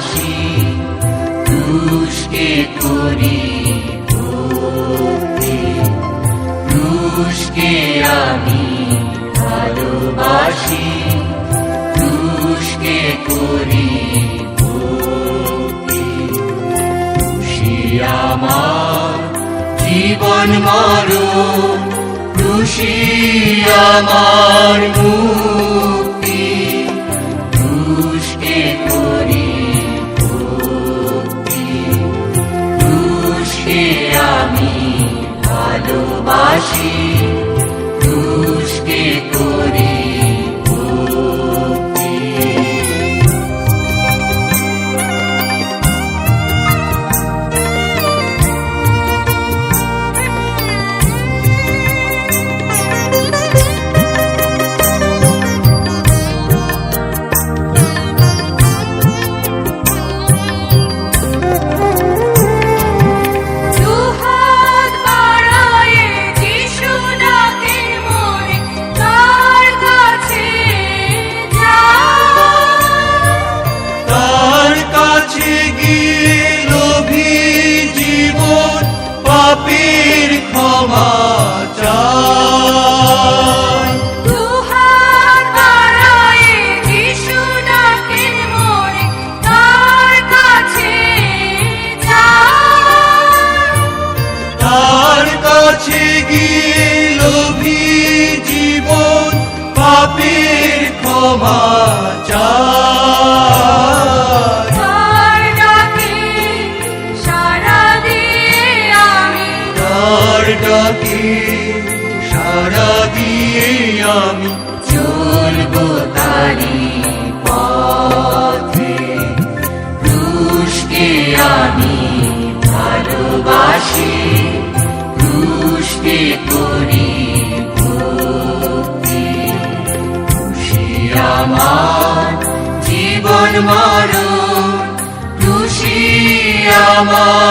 ভালোবাসি, ক্রুশকে করি ভক্তি, ক্রুশকে আমি ভালোবাসি, ক্রুশকে করি ভক্তি। ক্রুশই আমার জীবন মরণ, ক্রুশই আমার মুক্তি, ক্রুশকে করি ভক্তি, ক্রুশকে আমি ভালোবাসি, ক্রুশকে করি ভক্তি। পাপীর ক্ষমা চাই, দুহাত বাড়ায়ে যিশু ডাকেন মোরে, তার কাছে যাই। তার কাছে গিয়ে লোভী জীবন পাপীর ক্ষমা চাই। তার ডাকে সাড়া দিয়ে আমি, তার ডাকে সাড়া দিয়ে আমি চলবো তারি পথে, ক্রুশকে আমি ভালোবাসি, ক্রুশকে করি ভক্তি। ক্রুশই আমার জীবন মরণ, ক্রুশই আমার